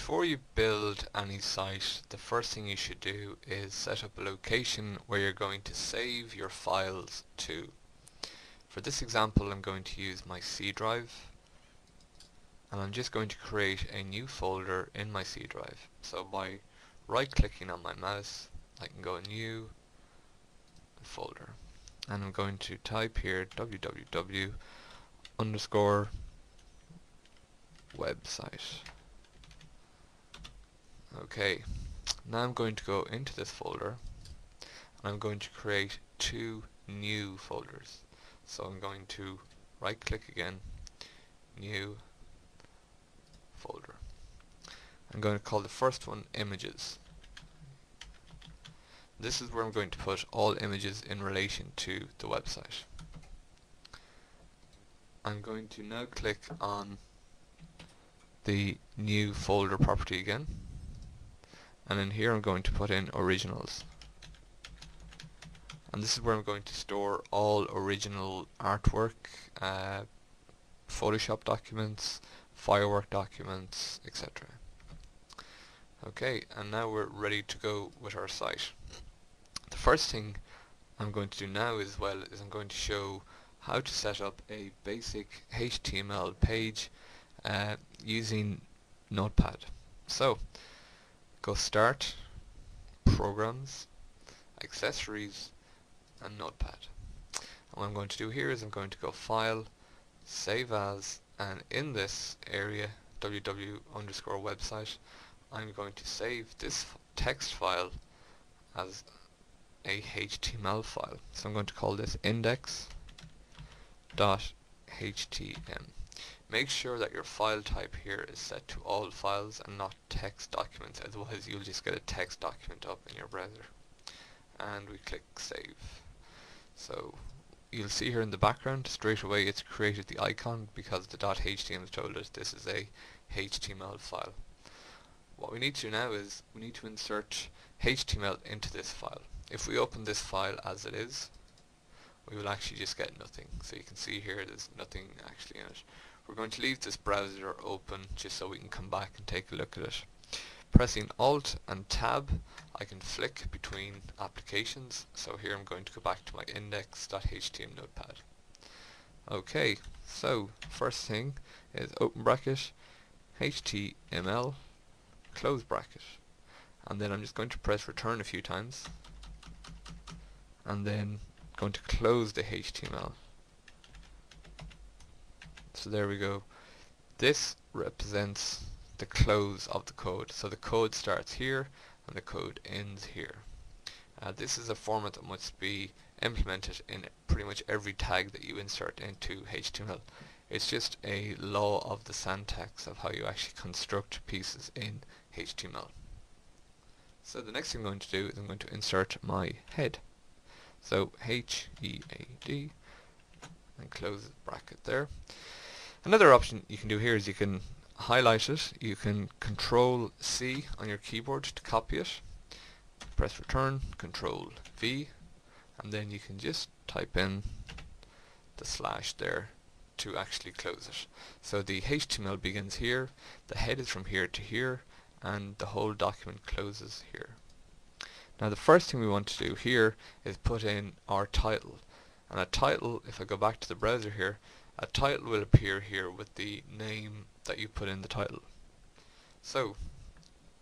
Before you build any site, the first thing you should do is set up a location where you're going to save your files to. For this example, I'm going to use my C drive, and I'm just going to create a new folder in my C drive. So by right clicking on my mouse, I can go new folder, and I'm going to type here www underscore website. Okay, now I'm going to go into this folder and I'm going to create two new folders. So I'm going to right click again, new folder. I'm going to call the first one images. This is where I'm going to put all images in relation to the website. I'm going to now click on the new folder property again, and in here I'm going to put in originals, and this is where I'm going to store all original artwork, Photoshop documents, firework documents, etc. Okay, and now we're ready to go with our site. The first thing I'm going to do now is I'm going to show how to set up a basic HTML page using Notepad. So go Start, Programs, Accessories, and Notepad. And what I'm going to do here is I'm going to go File, Save As, and in this area www underscore website, I'm going to save this text file as a HTML file. So I'm going to call this index.htm. Make sure that your file type here is set to all files and not text documents, otherwise you'll just get a text document up in your browser. And we click save. So you'll see here in the background straight away it's created the icon because the .html has told us this is a HTML file. What we need to do now is we need to insert HTML into this file. If we open this file as it is, we will actually just get nothing. So you can see here there's nothing actually in it. We're going to leave this browser open just so we can come back and take a look at it. Pressing Alt and Tab, I can flick between applications. So here I'm going to go back to my index.html notepad. Okay, so first thing is open bracket, HTML, close bracket. And then I'm just going to press return a few times. And then going to close the HTML. So there we go. This represents the close of the code. So the code starts here and the code ends here. This is a format that must be implemented in pretty much every tag that you insert into HTML. It's just a law of the syntax of how you actually construct pieces in HTML. So the next thing I'm going to do is I'm going to insert my head. So H-E-A-D, and close the bracket there. Another option you can do here is you can highlight it. You can Control C on your keyboard to copy it. Press return, Control V, and then you can just type in the slash there to actually close it. So the HTML begins here, the head is from here to here, and the whole document closes here. Now the first thing we want to do here is put in our title. And a title, if I go back to the browser here, a title will appear here with the name that you put in the title. So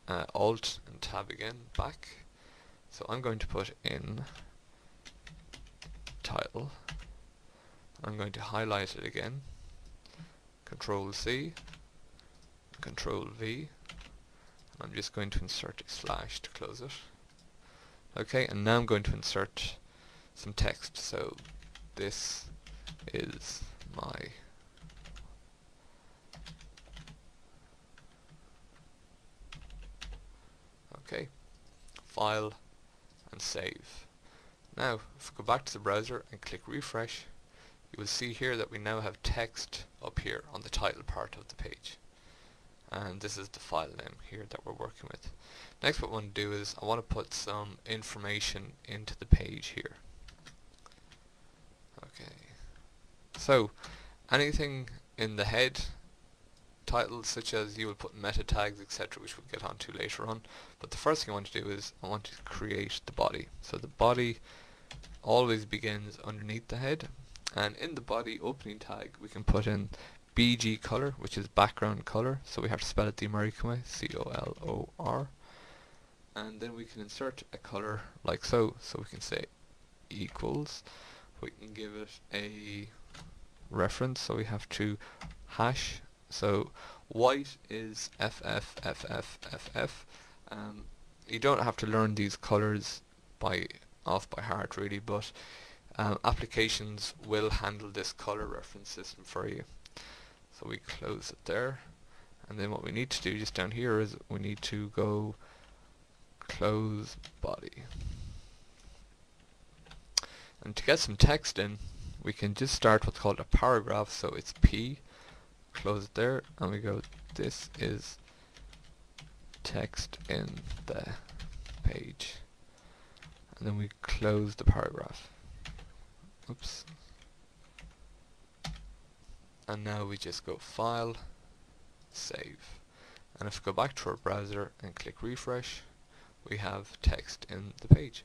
Alt and Tab again, back. So I'm going to put in title. I'm going to highlight it again. Control C, Control V, and I'm just going to insert a slash to close it. Okay, and now I'm going to insert some text. So this is my file and save. Now if we go back to the browser and click refresh, you will see here that we now have text up here on the title part of the page, and this is the file name here that we're working with. Next, what I want to do is I want to put some information into the page here. Okay, so anything in the head titles such as you will put meta tags, etc., which we'll get onto later on. But the first thing I want to do is I want to create the body. So the body always begins underneath the head, and in the body opening tag we can put in BG color, which is background color, so we have to spell it the American way, COLOR, and then we can insert a color like so. So we can say equals, we can give it a reference, so we have to hash, so white is FF. You don't have to learn these colors off by heart really, but applications will handle this color reference system for you. So we close it there, and then what we need to do just down here is we need to go close body. And to get some text in, we can just start what's called a paragraph, so it's P, close it there, and we go, this is text in the page, and then we close the paragraph. Oops. And now we just go File, Save, and if we go back to our browser and click refresh, we have text in the page.